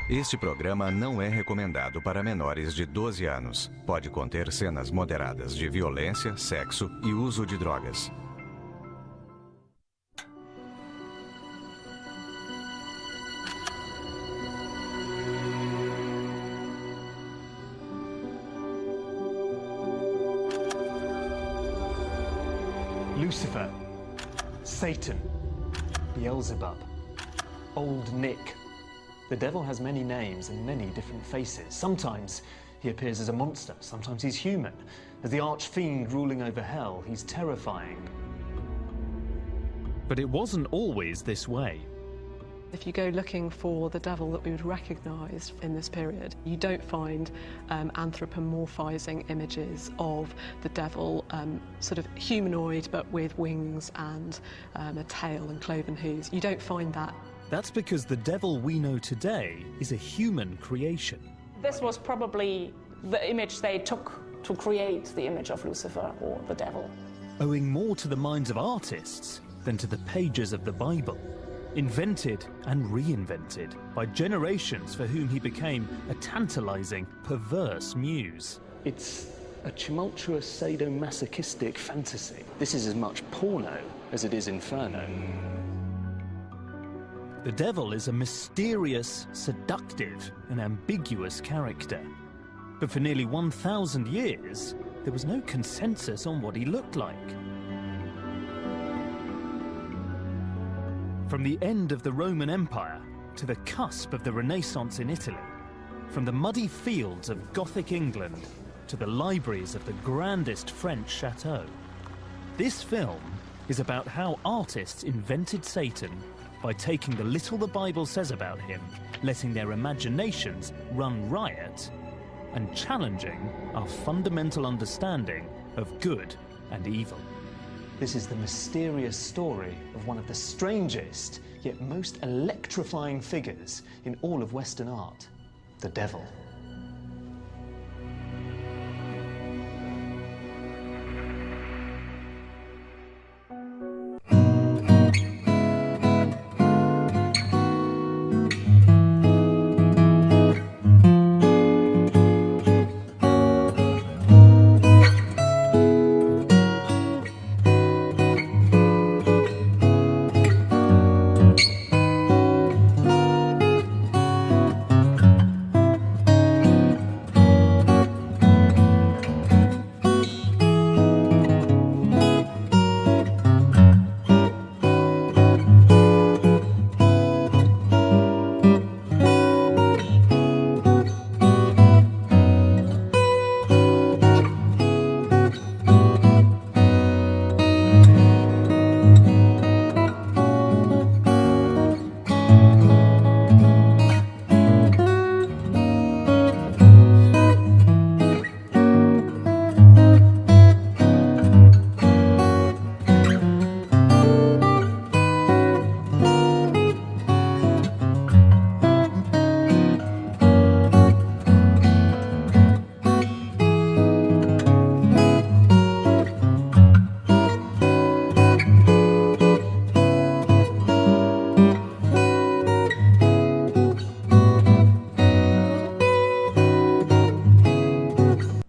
Este programa não é recomendado para menores de 12 anos. Pode conter cenas moderadas de violência, sexo e uso de drogas. Lucifer, Satan, Beelzebub, Old Nick. The devil has many names and many different faces. Sometimes he appears as a monster, sometimes he's human. As the arch-fiend ruling over hell, he's terrifying. But it wasn't always this way. If you go looking for the devil that we would recognise in this period, you don't find anthropomorphising images of the devil, sort of humanoid but with wings and a tail and cloven hooves. You don't find that. That's because the devil we know today is a human creation. This was probably the image they took to create the image of Lucifer or the devil. Owing more to the minds of artists than to the pages of the Bible. Invented and reinvented by generations for whom he became a tantalizing, perverse muse. It's a tumultuous sadomasochistic fantasy. This is as much porno as it is inferno. The devil is a mysterious, seductive and ambiguous character. But for nearly 1,000 years, there was no consensus on what he looked like. From the end of the Roman Empire to the cusp of the Renaissance in Italy, from the muddy fields of Gothic England to the libraries of the grandest French chateau, this film is about how artists invented Satan by taking the little the Bible says about him, letting their imaginations run riot, and challenging our fundamental understanding of good and evil. This is the mysterious story of one of the strangest, yet most electrifying figures in all of Western art, the devil.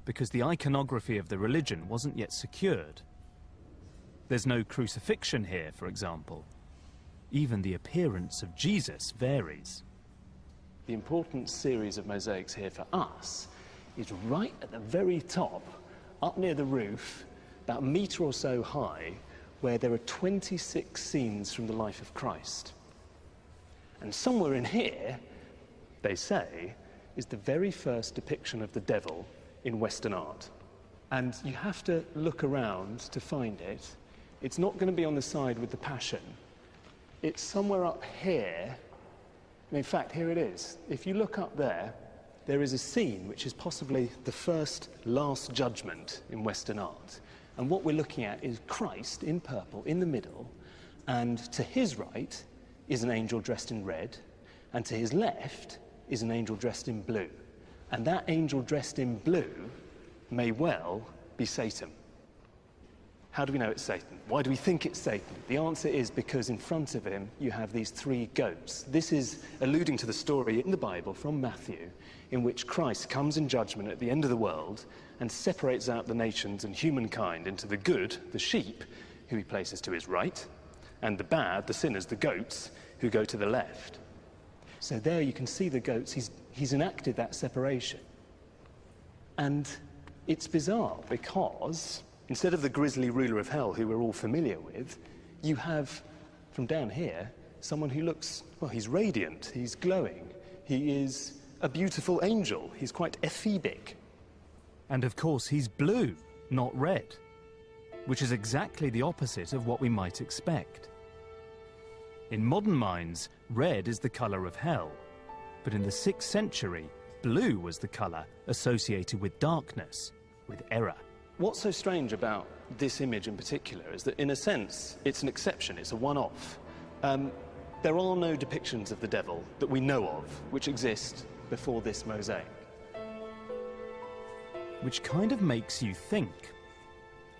Because the iconography of the religion wasn't yet secured. There's no crucifixion here, for example. Even the appearance of Jesus varies. The important series of mosaics here for us is right at the very top, up near the roof, about a metre or so high, where there are 26 scenes from the life of Christ. And somewhere in here, they say, is the very first depiction of the devil in Western art. And you have to look around to find it. It's not going to be on the side with the Passion. It's somewhere up here. And in fact, here it is. If you look up there, there is a scene which is possibly the first Last Judgment in Western art. And what we're looking at is Christ in purple in the middle, and to his right is an angel dressed in red, and to his left is an angel dressed in blue. And that angel dressed in blue may well be Satan. How do we know it's Satan? Why do we think it's Satan? The answer is because in front of him you have these three goats. This is alluding to the story in the Bible from Matthew in which Christ comes in judgment at the end of the world and separates out the nations and humankind into the good, the sheep, who he places to his right, and the bad, the sinners, the goats, who go to the left. So there you can see the goats. He's enacted that separation. And it's bizarre because instead of the grisly ruler of hell, who we're all familiar with, you have, from down here, someone who looks, well, he's radiant, he's glowing, he is a beautiful angel, he's quite ephebic. And of course, he's blue, not red, which is exactly the opposite of what we might expect. In modern minds, red is the colour of hell, but in the 6th century, blue was the colour associated with darkness, with error. What's so strange about this image in particular is that, in a sense, it's an exception, it's a one-off. There are no depictions of the devil that we know of which exist before this mosaic. Which kind of makes you think.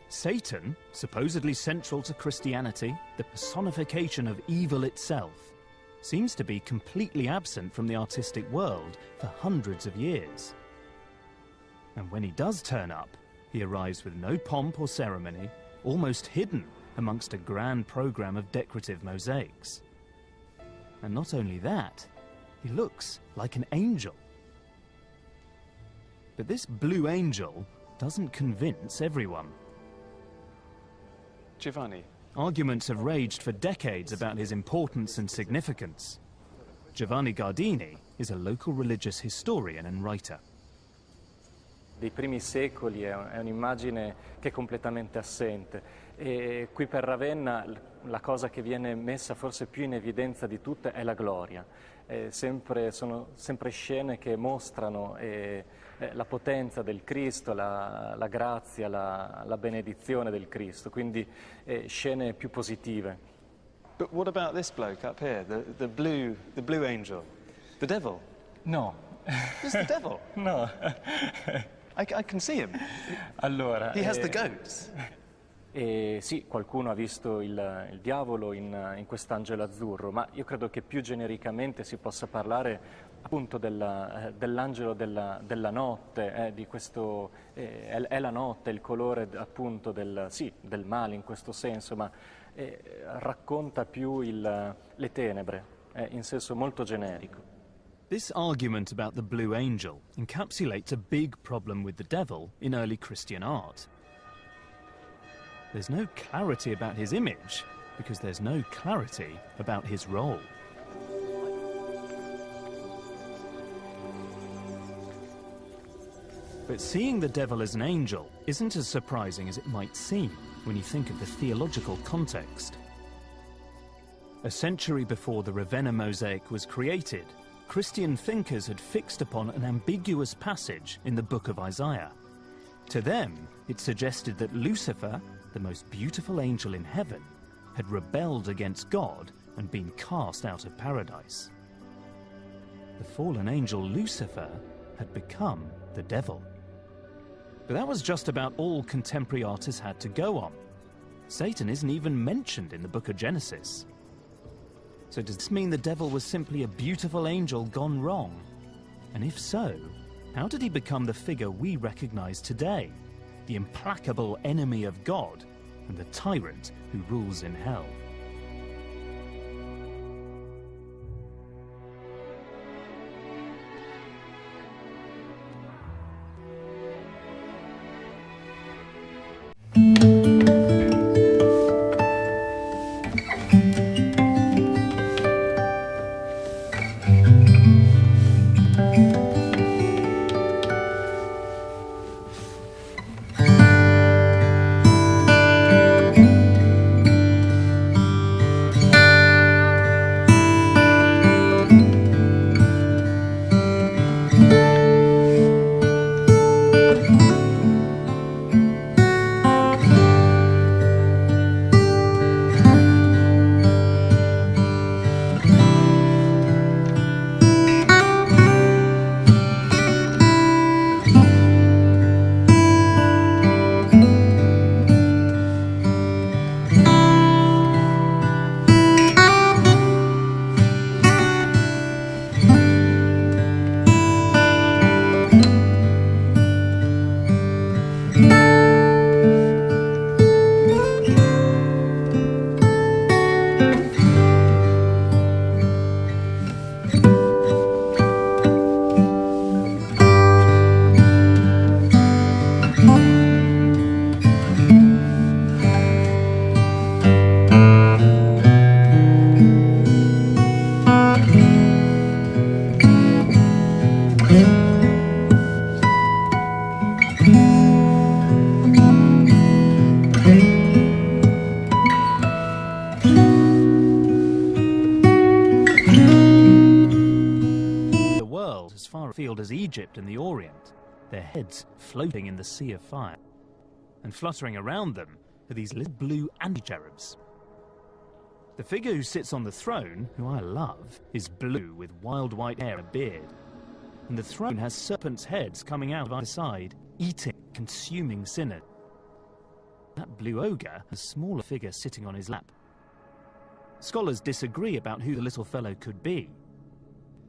Satan, supposedly central to Christianity, the personification of evil itself, seems to be completely absent from the artistic world for hundreds of years. And when he does turn up, he arrives with no pomp or ceremony, almost hidden amongst a grand program of decorative mosaics. And not only that, he looks like an angel. But this blue angel doesn't convince everyone. Giovanni. Arguments have raged for decades about his importance and significance. Giovanni Gardini is a local religious historian and writer. Dei primi secoli è un'immagine che è completamente assente e qui per Ravenna la cosa che viene messa forse più in evidenza di tutte è la gloria. Sono sempre scene che mostrano la potenza del Cristo, la grazia, la benedizione del Cristo, quindi scene più positive. But what about this bloke up here, the blue angel? The devil? No. It's the devil? No. I can see him. Allora, He has the goats. Sì, qualcuno ha visto il diavolo in quest'angelo azzurro, ma io credo che più genericamente si possa parlare appunto dell'angelo della notte, di questo, è la notte, il colore appunto del male in questo senso, ma racconta più le tenebre, in senso molto generico. This argument about the blue angel encapsulates a big problem with the devil in early Christian art. There's no clarity about his image because there's no clarity about his role. But seeing the devil as an angel isn't as surprising as it might seem when you think of the theological context. A century before the Ravenna mosaic was created, Christian thinkers had fixed upon an ambiguous passage in the book of Isaiah. To them, it suggested that Lucifer, the most beautiful angel in heaven, had rebelled against God and been cast out of paradise. The fallen angel Lucifer had become the devil. But that was just about all contemporary artists had to go on. Satan isn't even mentioned in the book of Genesis. So does this mean the devil was simply a beautiful angel gone wrong? And if so, how did he become the figure we recognize today? The implacable enemy of God and the tyrant who rules in hell. far afield as Egypt and the Orient, their heads floating in the sea of fire. And fluttering around them are these little blue anti-cherubs. The figure who sits on the throne, who I love, is blue with wild white hair and a beard. And the throne has serpents' heads coming out of either side, eating, consuming sinners. That blue ogre has a smaller figure sitting on his lap. Scholars disagree about who the little fellow could be.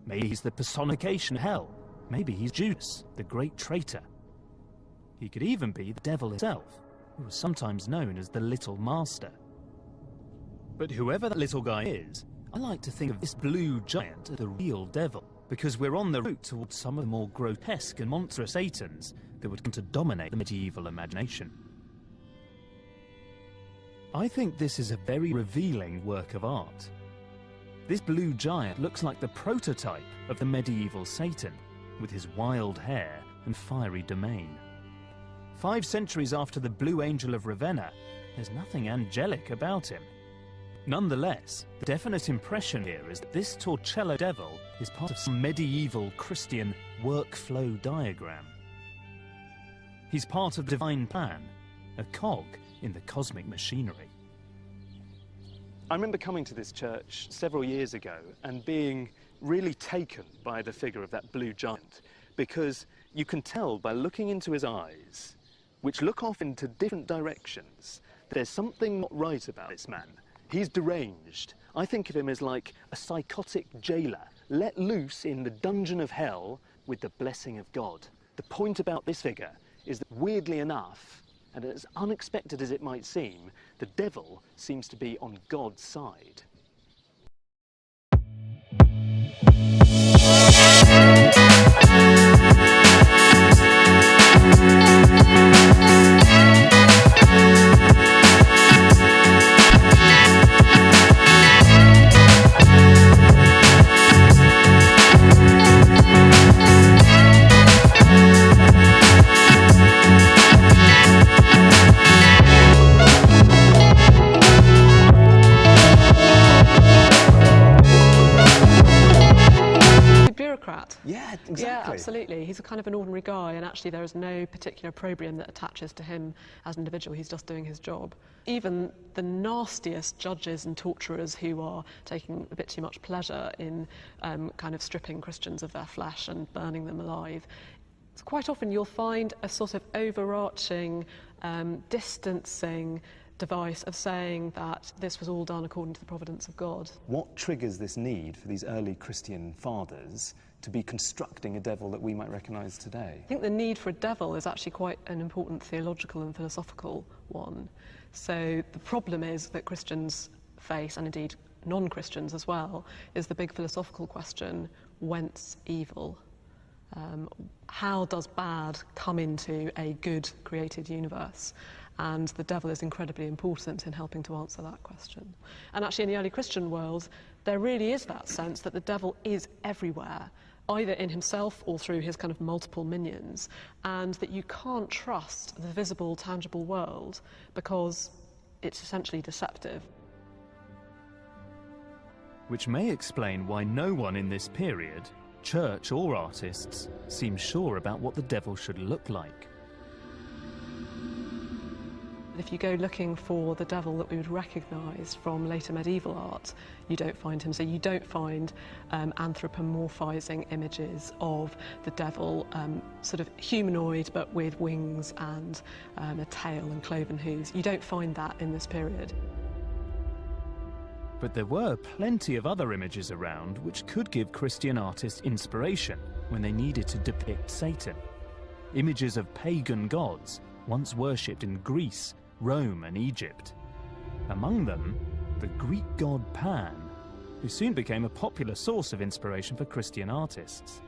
Maybe he's the personification of hell. Maybe he's Judas, the great traitor. He could even be the devil himself, who was sometimes known as the Little Master. But whoever that little guy is, I like to think of this blue giant as the real devil, because we're on the route towards some of the more grotesque and monstrous Satans that would come to dominate the medieval imagination. I think this is a very revealing work of art. This blue giant looks like the prototype of the medieval Satan, with his wild hair and fiery domain. 5 centuries after the Blue Angel of Ravenna, there's nothing angelic about him. Nonetheless, the definite impression here is that this Torcello devil is part of some medieval Christian workflow diagram. He's part of the divine plan, a cog in the cosmic machinery. I remember coming to this church several years ago and being really taken by the figure of that blue giant, because you can tell by looking into his eyes, which look off into different directions, that there's something not right about this man. He's deranged. I think of him as like a psychotic jailer, let loose in the dungeon of hell with the blessing of God. The point about this figure is that, weirdly enough, and as unexpected as it might seem, the devil seems to be on God's side. Yeah, exactly. Yeah, absolutely. He's a kind of an ordinary guy, and actually there is no particular opprobrium that attaches to him as an individual. He's just doing his job. Even the nastiest judges and torturers who are taking a bit too much pleasure in kind of stripping Christians of their flesh and burning them alive, so quite often you'll find a sort of overarching, distancing device of saying that this was all done according to the providence of God. What triggers this need for these early Christian fathers to be constructing a devil that we might recognise today? I think the need for a devil is actually quite an important theological and philosophical one. So the problem is that Christians face, and indeed non-Christians as well, is the big philosophical question, whence evil? How does bad come into a good created universe? And the devil is incredibly important in helping to answer that question. And actually in the early Christian world, there really is that sense that the devil is everywhere, either in himself or through his kind of multiple minions, and that you can't trust the visible, tangible world because it's essentially deceptive. Which may explain why no one in this period, church or artists, seems sure about what the devil should look like. If you go looking for the devil that we would recognise from later medieval art, you don't find him. So you don't find anthropomorphising images of the devil, sort of humanoid but with wings and a tail and cloven hooves. You don't find that in this period. But there were plenty of other images around which could give Christian artists inspiration when they needed to depict Satan. Images of pagan gods, once worshipped in Greece, Rome and Egypt. Among them, the Greek god Pan, who soon became a popular source of inspiration for Christian artists.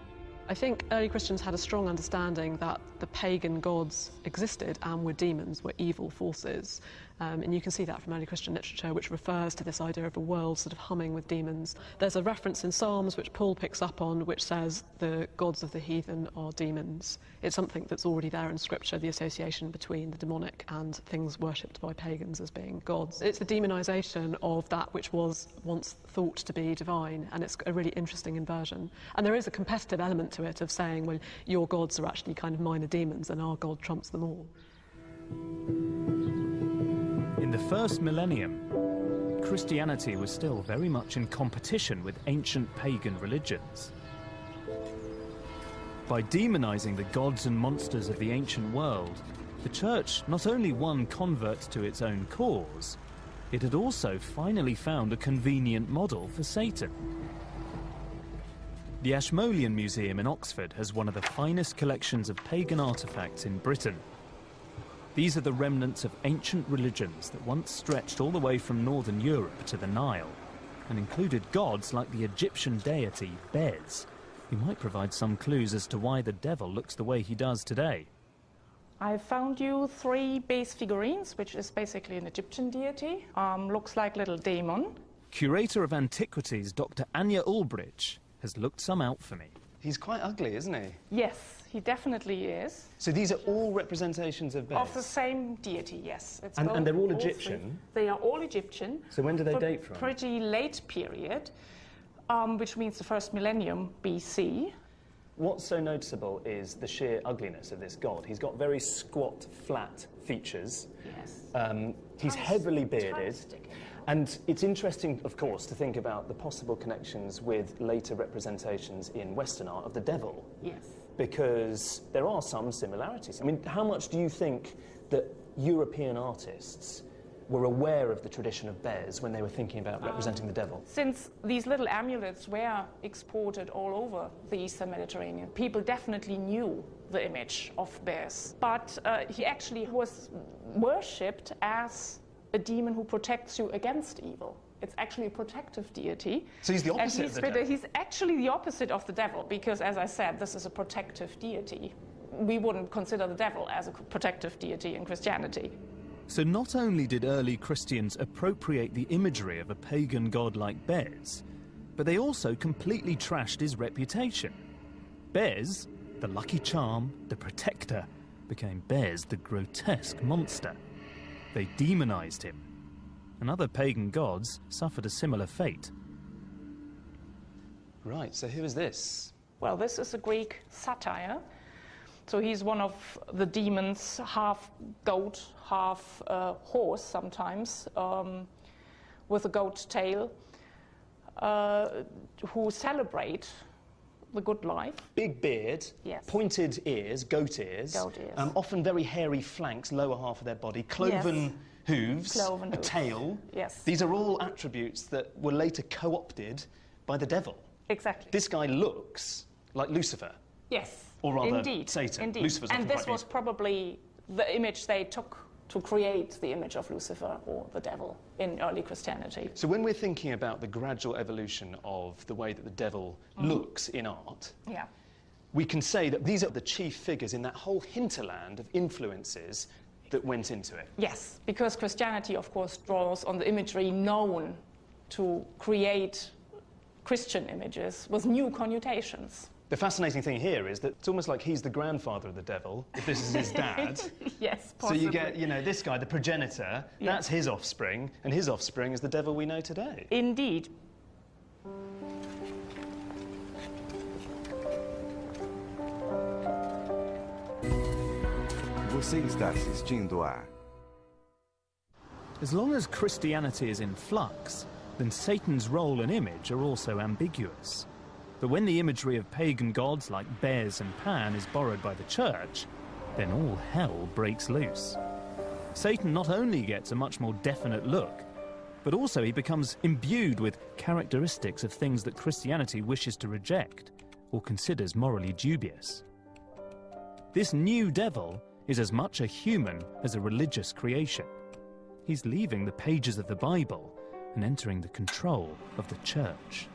I think early Christians had a strong understanding that the pagan gods existed and were demons, were evil forces, And you can see that from early Christian literature, which refers to this idea of a world sort of humming with demons. There's a reference in Psalms, which Paul picks up on, which says the gods of the heathen are demons. It's something that's already there in Scripture, the association between the demonic and things worshipped by pagans as being gods. It's the demonisation of that which was once thought to be divine, and it's a really interesting inversion. And there is a competitive element to it of saying, well, your gods are actually kind of minor demons and our God trumps them all. In the first millennium, Christianity was still very much in competition with ancient pagan religions. By demonizing the gods and monsters of the ancient world, the Church not only won converts to its own cause, it had also finally found a convenient model for Satan. The Ashmolean Museum in Oxford has one of the finest collections of pagan artifacts in Britain. These are the remnants of ancient religions that once stretched all the way from northern Europe to the Nile, and included gods like the Egyptian deity Bez, who might provide some clues as to why the devil looks the way he does today. I found you 3 base figurines, which is basically an Egyptian deity. Looks like little demon. Curator of Antiquities Dr. Anya Ulbrich has looked some out for me. He's quite ugly, isn't he? Yes, he definitely is. So these are all representations of Bez? Of the same deity, yes. It's and they're all 3. Egyptian? They are all Egyptian. So when do they date from? Pretty late period, which means the first millennium BC. What's so noticeable is the sheer ugliness of this god. He's got very squat, flat features. Yes. He's heavily bearded. And it's interesting, of course, to think about the possible connections with later representations in Western art of the devil. Yes. Because there are some similarities. I mean, how much do you think that European artists were aware of the tradition of Bez when they were thinking about representing the devil? Since these little amulets were exported all over the Eastern Mediterranean, people definitely knew the image of Bez. But he actually was worshipped as a demon who protects you against evil. It's actually a protective deity. So he's the opposite of the devil? He's actually the opposite of the devil, because, as I said, this is a protective deity. We wouldn't consider the devil as a protective deity in Christianity. So not only did early Christians appropriate the imagery of a pagan god like Bez, but they also completely trashed his reputation. Bez, the lucky charm, the protector, became Bez, the grotesque monster. They demonized him, and other pagan gods suffered a similar fate. Right, so who is this? Well, this is a Greek satyr. So he's one of the demons, half goat, half horse sometimes, with a goat tail, who celebrate the good life. Big beard, yes. Pointed ears, goat ears, often very hairy flanks, lower half of their body, cloven hooves, a tail. Yes. These are all attributes that were later co-opted by the devil. Exactly. This guy looks like Lucifer. Yes. Or rather, indeed, Satan. Indeed. Lucifer's and this was probably the image they took to create the image of Lucifer or the devil in early Christianity. So when we're thinking about the gradual evolution of the way that the devil looks in art, we can say that these are the chief figures in that whole hinterland of influences that went into it. Yes, because Christianity, of course, draws on the imagery known to create Christian images with new connotations. The fascinating thing here is that it's almost like he's the grandfather of the devil, if this is his dad. Yes, So possibly. you get, you know, this guy, the progenitor, that's his offspring, and his offspring is the devil we know today. Indeed. Você está assistindo a... As long as Christianity is in flux, then Satan's role and image are also ambiguous. But when the imagery of pagan gods like Bez and Pan is borrowed by the Church, then all hell breaks loose. Satan not only gets a much more definite look, but also he becomes imbued with characteristics of things that Christianity wishes to reject or considers morally dubious. This new devil is as much a human as a religious creation. He's leaving the pages of the Bible and entering the control of the Church.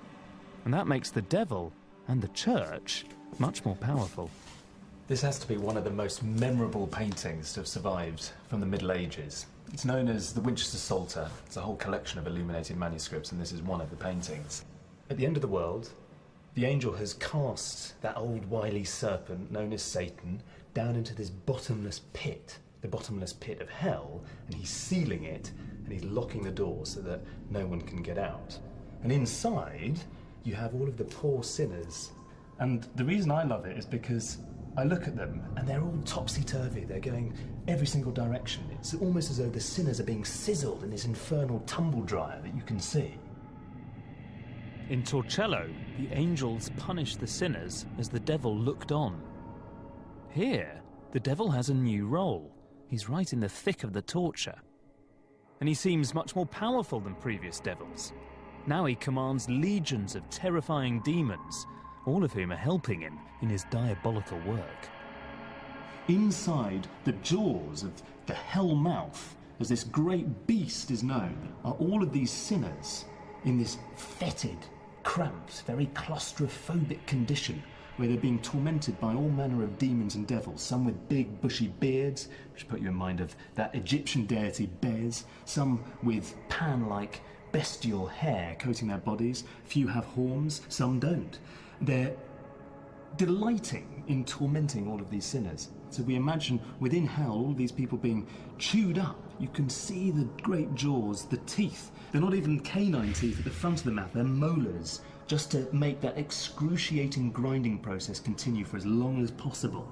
And that makes the devil and the Church much more powerful. This has to be one of the most memorable paintings to have survived from the Middle Ages. It's known as the Winchester Psalter. It's a whole collection of illuminated manuscripts, and this is one of the paintings. At the end of the world, the angel has cast that old wily serpent known as Satan down into this bottomless pit, the bottomless pit of hell, and he's sealing it, and he's locking the door so that no one can get out. And inside, you have all of the poor sinners. And the reason I love it is because I look at them and they're all topsy-turvy. They're going every single direction. It's almost as though the sinners are being sizzled in this infernal tumble dryer that you can see. In Torcello, the angels punished the sinners as the devil looked on. Here, the devil has a new role. He's right in the thick of the torture. And he seems much more powerful than previous devils. Now he commands legions of terrifying demons, all of whom are helping him in his diabolical work. Inside the jaws of the hell mouth, as this great beast is known, are all of these sinners in this fetid, cramped, very claustrophobic condition where they're being tormented by all manner of demons and devils, some with big bushy beards, which put you in mind of that Egyptian deity Bez, some with Pan-like bestial hair coating their bodies, few have horns, some don't. They're delighting in tormenting all of these sinners. So we imagine within hell all of these people being chewed up. You can see the great jaws, the teeth. They're not even canine teeth at the front of the mouth, they're molars, just to make that excruciating grinding process continue for as long as possible.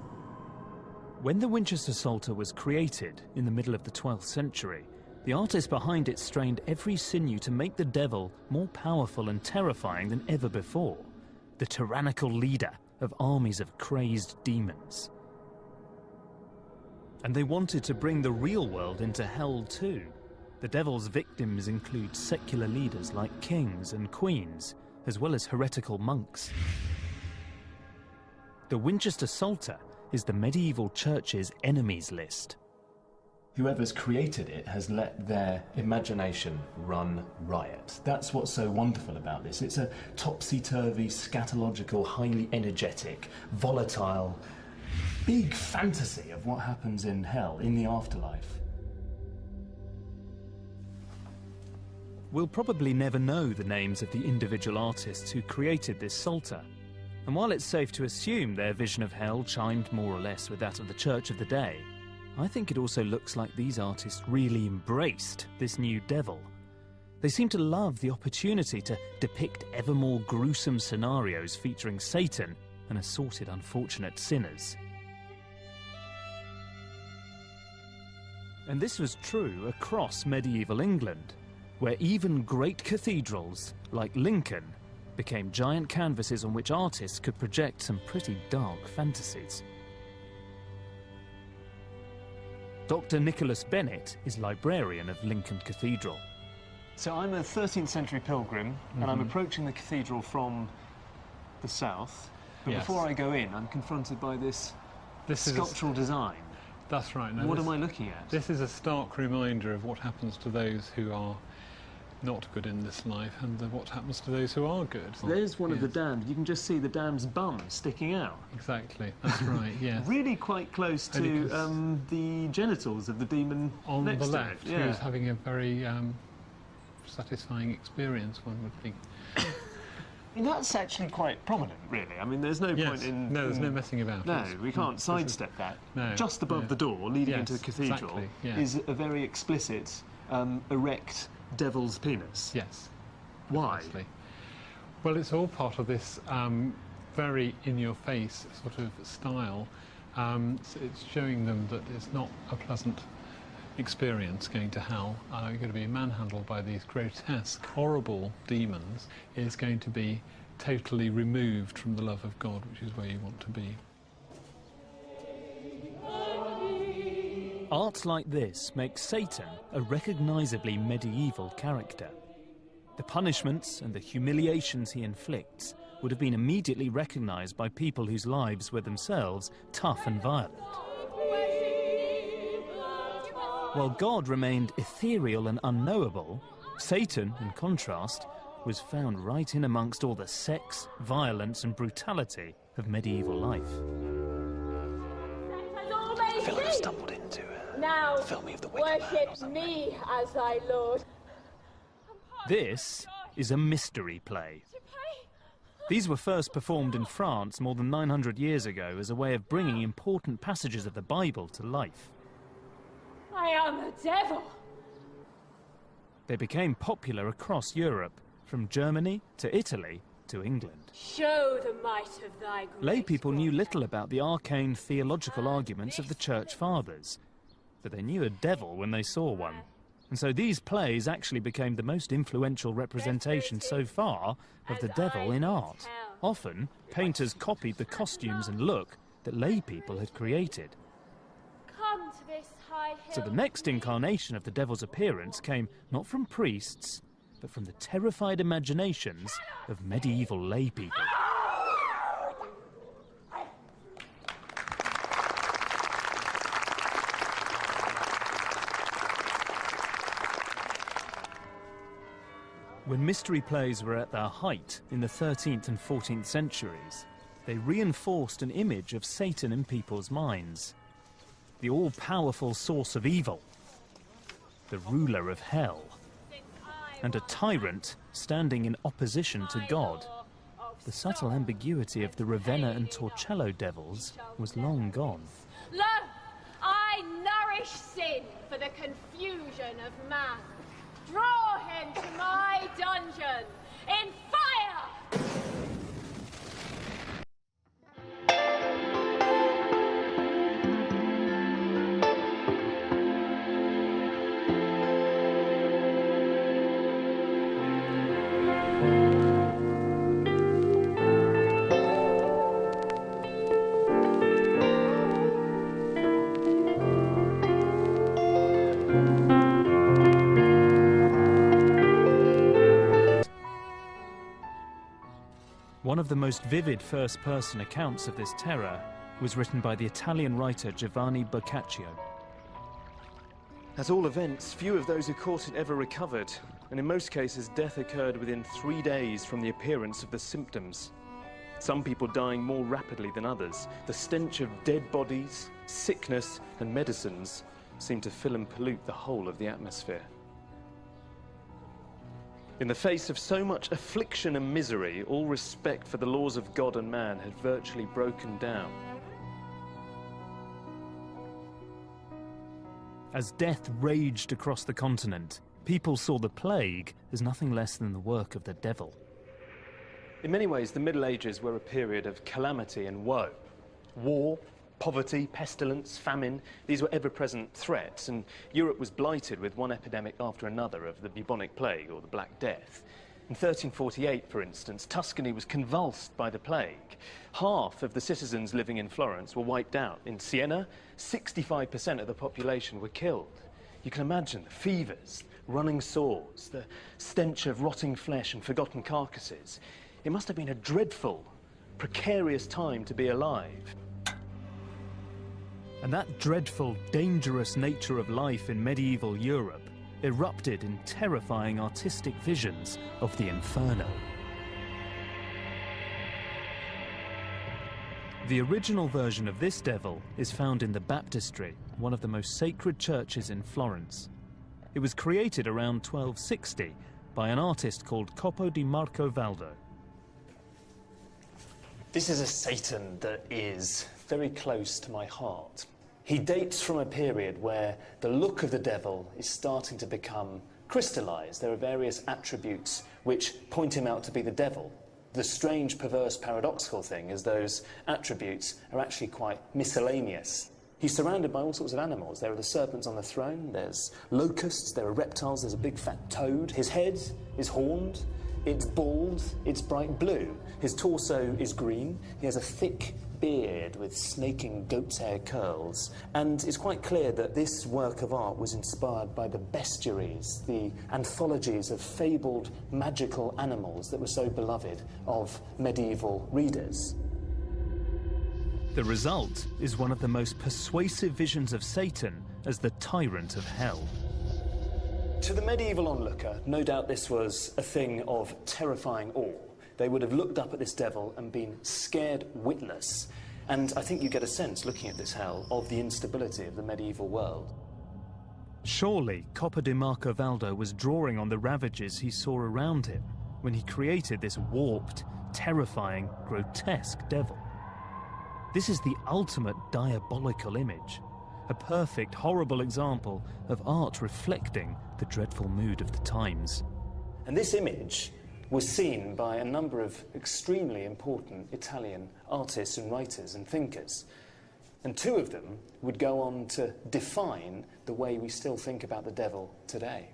When the Winchester Psalter was created in the middle of the 12th century, the artist behind it strained every sinew to make the devil more powerful and terrifying than ever before, the tyrannical leader of armies of crazed demons. And they wanted to bring the real world into hell too. The devil's victims include secular leaders like kings and queens, as well as heretical monks. The Winchester Psalter is the medieval church's enemies list. Whoever's created it has let their imagination run riot. That's what's so wonderful about this. It's a topsy-turvy, scatological, highly energetic, volatile, big fantasy of what happens in hell, in the afterlife. We'll probably never know the names of the individual artists who created this Psalter. And while it's safe to assume their vision of hell chimed more or less with that of the Church of the day, I think it also looks like these artists really embraced this new devil. They seem to love the opportunity to depict ever more gruesome scenarios featuring Satan and assorted unfortunate sinners. And this was true across medieval England, where even great cathedrals like Lincoln became giant canvases on which artists could project some pretty dark fantasies. Dr. Nicholas Bennett is librarian of Lincoln Cathedral. So I'm a 13th century pilgrim, and I'm approaching the cathedral from the south. But before I go in, I'm confronted by this sculptural design. That's right. Now what am I looking at? This is a stark reminder of what happens to those who are not good in this life and what happens to those who are good. There's one of the dams. You can just see the dam's bum sticking out. Exactly, that's right, yes. Really quite close to the genitals of the demon on next the left, to it. who's having a very satisfying experience, one would think. That's actually quite prominent, really. I mean, there's no point in... No, there's no messing about. No, we can't sidestep that. No. Just above the door, leading into the cathedral, exactly, is a very explicit, erect devil's penis. Yes. Why? Precisely. Well, it's all part of this very in-your-face sort of style. So it's showing them that it's not a pleasant experience going to hell. You're going to be manhandled by these grotesque, horrible demons. Is going to be totally removed from the love of God, which is where you want to be. Art like this makes Satan a recognisably medieval character. The punishments and the humiliations he inflicts would have been immediately recognised by people whose lives were themselves tough and violent. While God remained ethereal and unknowable, Satan, in contrast, was found right in amongst all the sex, violence and brutality of medieval life. I feel like I've stumbled into Now worship me as thy Lord. This is a mystery play. These were first performed in France more than 900 years ago as a way of bringing important passages of the Bible to life. I am a devil. They became popular across Europe, from Germany to Italy to England. Show the might of thy grace. Lay people knew little about the arcane theological arguments of the Church Fathers, but they knew a devil when they saw one. And so these plays actually became the most influential representation so far of the devil in art. Often, painters copied the costumes and look that lay people had created. Come to this high hill. So the next incarnation of the devil's appearance came not from priests, but from the terrified imaginations of medieval lay people. When mystery plays were at their height in the 13th and 14th centuries, they reinforced an image of Satan in people's minds. The all-powerful source of evil, the ruler of hell, and a tyrant standing in opposition to God. The subtle ambiguity of the Ravenna and Torcello devils was long gone. Lo, I nourish sin for the confusion of man. Draw him to my dungeon in fire! One of the most vivid first-person accounts of this terror was written by the Italian writer Giovanni Boccaccio. At all events, few of those who caught it ever recovered, and in most cases death occurred within 3 days from the appearance of the symptoms. Some people dying more rapidly than others. The stench of dead bodies, sickness and medicines seemed to fill and pollute the whole of the atmosphere. In the face of so much affliction and misery, all respect for the laws of God and man had virtually broken down. As death raged across the continent, people saw the plague as nothing less than the work of the devil. In many ways, the Middle Ages were a period of calamity and woe. War, poverty, pestilence, famine, these were ever-present threats, and Europe was blighted with one epidemic after another of the bubonic plague, or the Black Death. In 1348, for instance, Tuscany was convulsed by the plague. Half of the citizens living in Florence were wiped out. In Siena, 65% of the population were killed. You can imagine the fevers, running sores, the stench of rotting flesh and forgotten carcasses. It must have been a dreadful, precarious time to be alive. And that dreadful, dangerous nature of life in medieval Europe erupted in terrifying artistic visions of the Inferno. The original version of this devil is found in the Baptistery, one of the most sacred churches in Florence. It was created around 1260 by an artist called Coppo di Marco Valdo. This is a Satan that is very close to my heart. He dates from a period where the look of the devil is starting to become crystallized. There are various attributes which point him out to be the devil. The strange, perverse, paradoxical thing is those attributes are actually quite miscellaneous. He's surrounded by all sorts of animals. There are the serpents on the throne, there's locusts, there are reptiles, there's a big fat toad. His head is horned, it's bald, it's bright blue. His torso is green, he has a thick beard with snaking goat's hair curls, and it's quite clear that this work of art was inspired by the bestiaries, the anthologies of fabled magical animals that were so beloved of medieval readers. The result is one of the most persuasive visions of Satan as the tyrant of hell. To the medieval onlooker, no doubt this was a thing of terrifying awe. They would have looked up at this devil and been scared witless. And I think you get a sense, looking at this hell, of the instability of the medieval world. Surely Coppa di Marcovaldo was drawing on the ravages he saw around him when he created this warped, terrifying, grotesque devil. This is the ultimate diabolical image, a perfect, horrible example of art reflecting the dreadful mood of the times. And this image was seen by a number of extremely important Italian artists and writers and thinkers. And two of them would go on to define the way we still think about the devil today.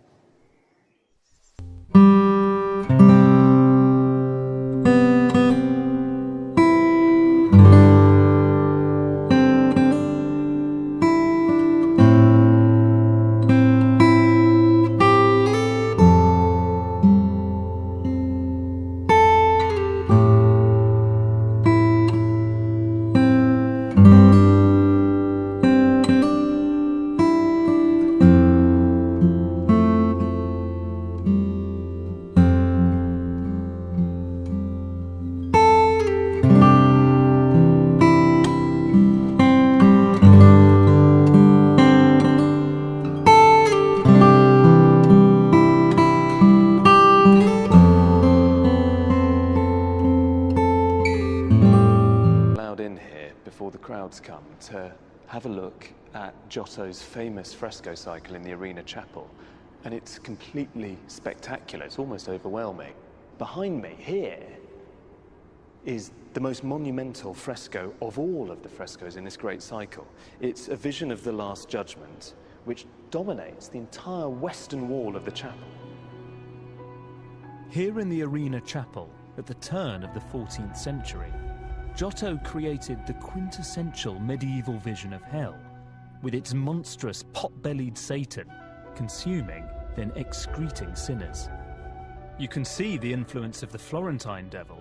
Come to have a look at Giotto's famous fresco cycle in the Arena Chapel, and it's completely spectacular. It's almost overwhelming. Behind me here is the most monumental fresco of all of the frescoes in this great cycle. It's a vision of the Last Judgment, which dominates the entire western wall of the chapel. Here in the Arena Chapel, at the turn of the 14th century, Giotto created the quintessential medieval vision of hell, with its monstrous pot-bellied Satan consuming, then excreting sinners. You can see the influence of the Florentine devil,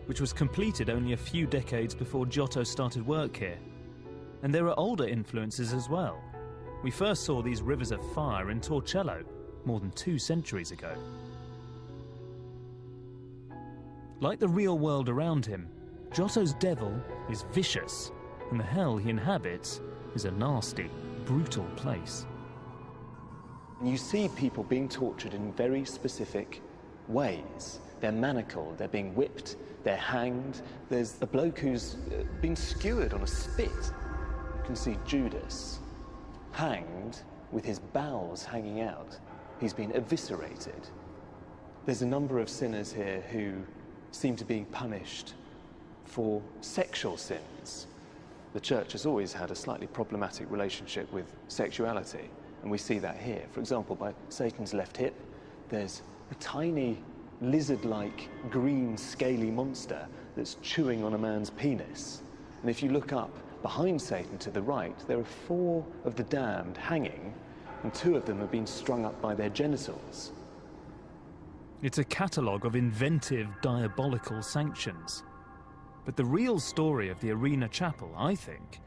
which was completed only a few decades before Giotto started work here. And there are older influences as well. We first saw these rivers of fire in Torcello more than 2 centuries ago. Like the real world around him, Giotto's devil is vicious, and the hell he inhabits is a nasty, brutal place. You see people being tortured in very specific ways. They're manacled, they're being whipped, they're hanged. There's a bloke who's been skewered on a spit. You can see Judas hanged with his bowels hanging out. He's been eviscerated. There's a number of sinners here who seem to be punished for sexual sins. The church has always had a slightly problematic relationship with sexuality, and we see that here. For example, by Satan's left hip, there's a tiny lizard-like green scaly monster that's chewing on a man's penis. And if you look up behind Satan to the right, there are 4 of the damned hanging, and 2 of them have been strung up by their genitals. It's a catalogue of inventive, diabolical sanctions. But the real story of the Arena Chapel, I think,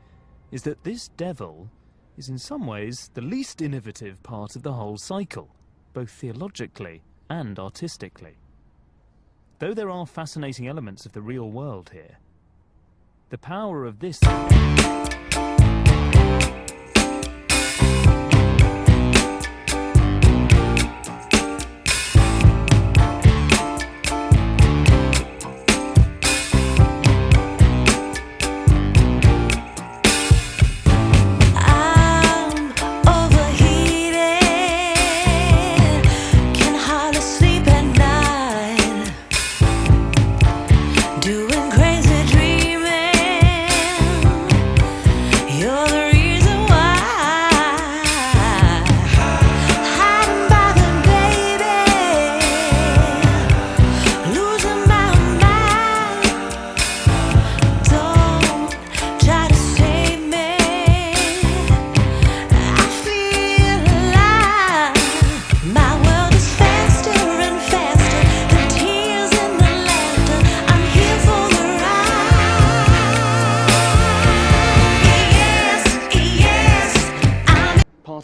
is that this devil is in some ways the least innovative part of the whole cycle, both theologically and artistically. Though there are fascinating elements of the real world here, the power of this...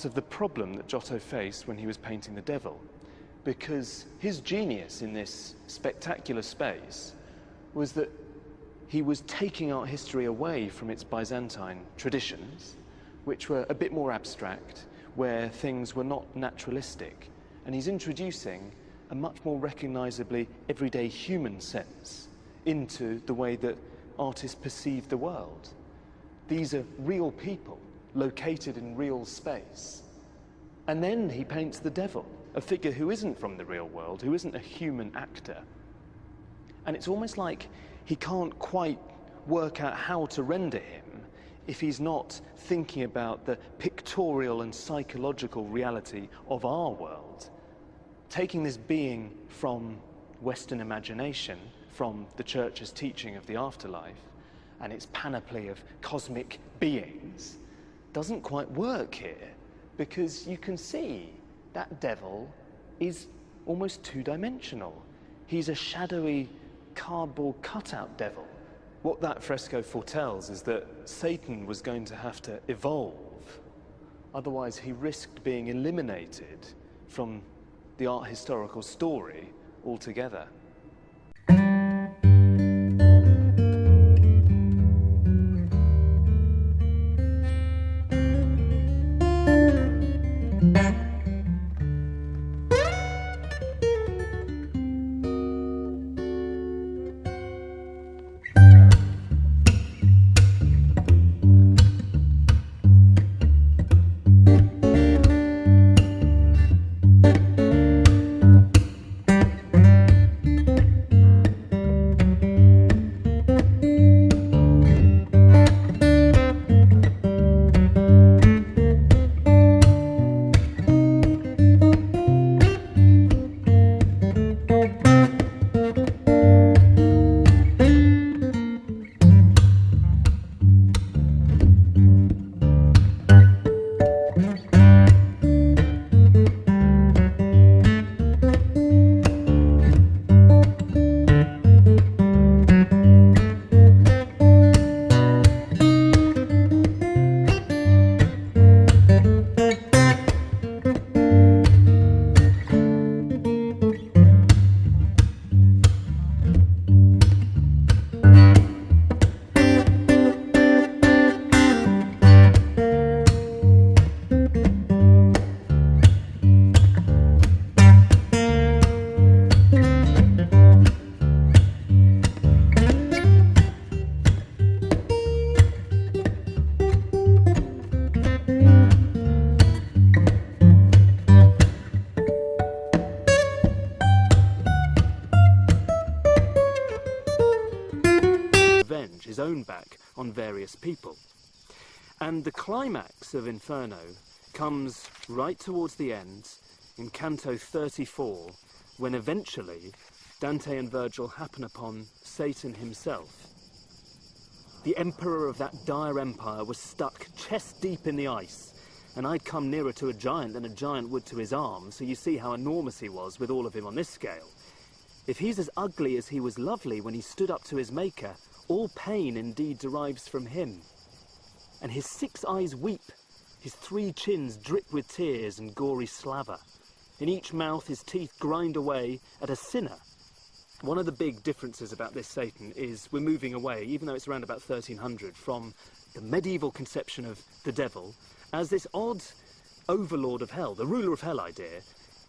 of the problem that Giotto faced when he was painting the devil, because his genius in this spectacular space was that he was taking art history away from its Byzantine traditions, which were a bit more abstract, where things were not naturalistic. And he's introducing a much more recognisably everyday human sense into the way that artists perceive the world. These are real people located in real space. And then he paints the devil, a figure who isn't from the real world, who isn't a human actor. And it's almost like he can't quite work out how to render him if he's not thinking about the pictorial and psychological reality of our world. Taking this being from Western imagination, from the Church's teaching of the afterlife, and its panoply of cosmic beings, doesn't quite work here, because you can see that devil is almost two-dimensional. He's a shadowy cardboard cutout devil. What that fresco foretells is that Satan was going to have to evolve. Otherwise, he risked being eliminated from the art historical story altogether. His own back on various people. And the climax of Inferno comes right towards the end in Canto 34, when eventually Dante and Virgil happen upon Satan himself. The emperor of that dire empire was stuck chest deep in the ice, and I'd come nearer to a giant than a giant would to his arm, so you see how enormous he was with all of him on this scale. If he's as ugly as he was lovely when he stood up to his maker, all pain indeed derives from him. And his 6 eyes weep, his 3 chins drip with tears and gory slaver. In each mouth his teeth grind away at a sinner. One of the big differences about this Satan is we're moving away, even though it's around about 1300, from the medieval conception of the devil as this odd overlord of hell, the ruler of hell idea.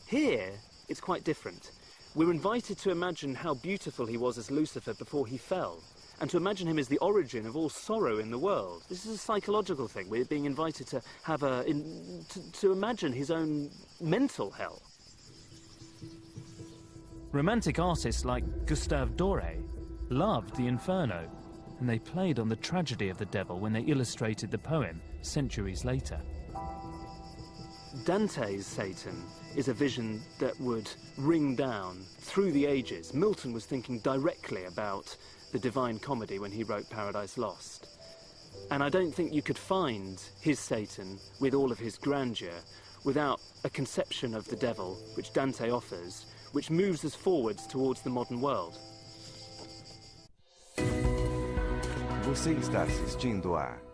Here, it's quite different. We're invited to imagine how beautiful he was as Lucifer before he fell, and to imagine him as the origin of all sorrow in the world. This is a psychological thing. We're being invited to have to imagine his own mental hell. Romantic artists like Gustave Doré loved the Inferno, and they played on the tragedy of the devil when they illustrated the poem centuries later. Dante's Satan is a vision that would ring down through the ages. Milton was thinking directly about the Divine Comedy when he wrote Paradise Lost. And I don't think you could find his Satan, with all of his grandeur, without a conception of the devil, which Dante offers, which moves us forwards towards the modern world. Você está assistindo a